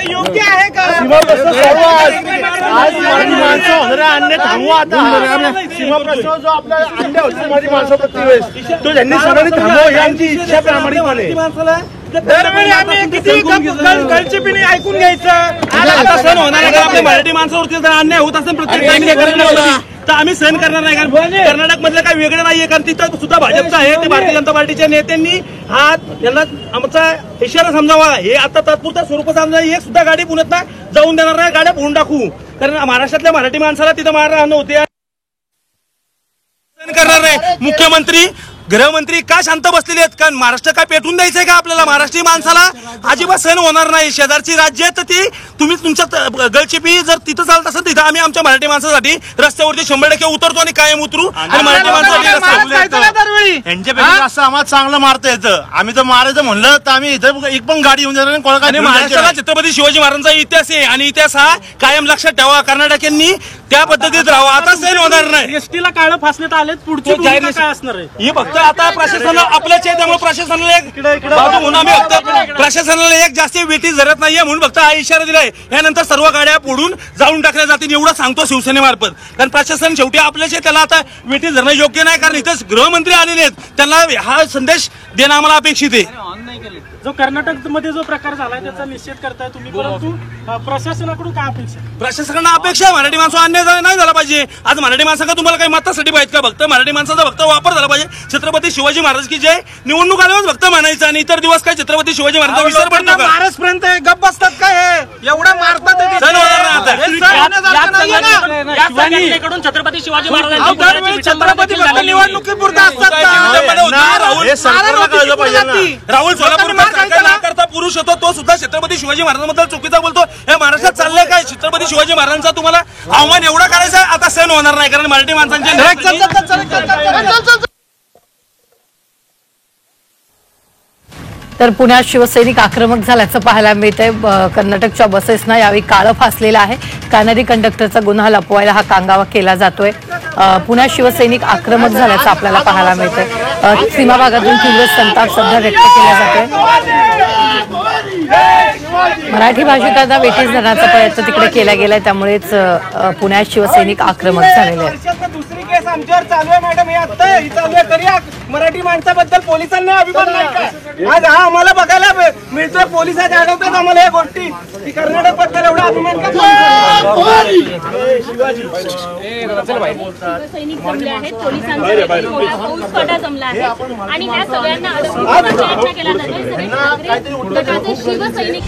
योग्य आहे का? आज मराठी माणसं होणाऱ्या अन्य थांबवा आता. सीमाप्रश्न जो आपला अन्य होतो मराठी माणसाप्रती वेळेस तो त्यांनी सगळ्यांनी थांबवा ही आमची इच्छा प्रामाणिकपणे. दरवेळी आम्ही किती गळचेपीने ऐकून घ्यायचं. आता सण होणार आहे. आपल्या मराठी माणसावरती जर अन्याय होत असेल प्रत्येक तर आम्ही सहन करणार नाही. कारण कर्नाटक मधलं काही वेगळं नाहीये. कारण तिथं सुद्धा भाजपचं आहे. ते भारतीय जनता पार्टीच्या नेत्यांनी यांना आमचा इशारा समजावा. हे आता तात्पुरता स्वरूप समजा. एक सुद्धा गाडी पुण्यात जाऊन देणार नाही. गाड्या फोडून टाकू. कारण महाराष्ट्रातल्या मराठी माणसाला तिथं मारहाण होते. सहन करणार नाही. मुख्यमंत्री गृहमंत्री का शांत बसलेले आहेत? कारण महाराष्ट्र काय पेटून द्यायचंय का आपल्याला? महाराष्ट्रीय माणसाला अजिबात सहन होणार नाही. शेजारची राज्य तर ती तुम्ही तुमच्या गळचेपी जर तिथं चालत असेल तिथं आम्ही आमच्या मराठी माणसासाठी रस्त्यावरती 100% उतरतो आणि कायम उतरू. आणि मराठी माणसासाठी यांच्यापेक्षा असं आम्हाला चांगलं मारता येतं. आम्ही जर मारायचं म्हणलं तर आम्ही इथं एक पण गाडी येऊन जाणार. आणि महाराष्ट्राला छत्रपती शिवाजी महाराजांचा इतिहास आहे आणि इतिहास हा कायम लक्षात ठेवा. कर्नाटकांनी त्या पद्धतीत राहावं. आता सहन होणार नाही. एसटीला काळं फासण्यात आले. पुढची काय असणार आहे हे फक्त आता प्रशासनाला आपल्याच आहे. त्यामुळे प्रशासनाला एक बाजू म्हणून आम्ही फक्त प्रशासनाला एक जास्त वेटी धरत नाहीये म्हणून फक्त हा इशारा दिलाय. यानंतर सर्व गाड्या फोडून जाळून टाकल्या जातील एवढं सांगतो शिवसेनेमार्फत. कारण प्रशासन शेवटी आपल्याच आहे. त्याला आता वेटी धरणं योग्य नाही. कारण इथं गृहमंत्री आलेले आहेत. त्यांना हा संदेश देणं आम्हाला अपेक्षित आहे. जो कर्नाटक मध्ये जो प्रकार झालाय त्याचा निषेध करताय तुम्ही. परंतु प्रशासनाकडून काय अपेक्षा? प्रशासनाला अपेक्षा मराठी माणसं अन्याय नाही झाला पाहिजे. आज मराठी माणसाला तुम्हाला काही मतासाठी पाहिजे का? फक्त मराठी माणसाचा फक्त वापर झाला पाहिजे. छत्रपती शिवाजी महाराज की जय निवडणूक आल्यावर फक्त म्हणायचं आणि इतर दिवस काय छत्रपती शिवाजी महाराज विसर पडतो का? महाराजपर्यंत गप बसतात काय? एवढा मारतात छत्रपती शिवाजी महाराज छत्रपती निवडणुकीपुरता असतात. राहुल सोलापूर करता पुरुष होतो तो सुद्धा छत्रपती शिवाजी महाराजांबद्दल चुकीचा बोलतो. हे महाराष्ट्रात चाललंय काय? छत्रपती शिवाजी महाराजांचा तुम्हाला अवमान एवढा करायचा आता सहन होणार नाही. कारण मराठी माणसांचे तर पुण्यात शिवसैनिक आक्रमक झाल्याचं पाहायला मिळतंय. कर्नाटकच्या बसेसना यावेळी काळं फासलेलं आहे. कानरी कंडक्टरचा गुन्हा लपवायला हा कांगावा केला जातोय. पुण्यात शिवसैनिक आक्रमक झाल्याचं आपल्याला पाहायला मिळतंय. सीमा भागातून तीव्र संताप सध्या व्यक्त केला जातोय. मराठी भाषिकांना वेठीस धरण्याचा प्रयत्न तिकडे केला गेलाय. त्यामुळेच पुण्यात शिवसैनिक आक्रमक झालेले आहेत. दुसरी केस आमच्यावर चालू आहे मॅडम. हे आता चालू आहे. तरी मराठी माणसाबद्दल पोलिसांना अभिमान नाही का? आज हा आम्हाला बघायला मिळतोय. पोलिसांच्या आठवतात आम्हाला या गोष्टी की कर्नाटक बद्दल एवढा अभिमान का? सैनिक जमले आहेत. पोलिसांचा जमला आहे आणि त्या सगळ्यांना अडवण्याचा प्रयत्न केला जातोय. सगळे शिवसैनिक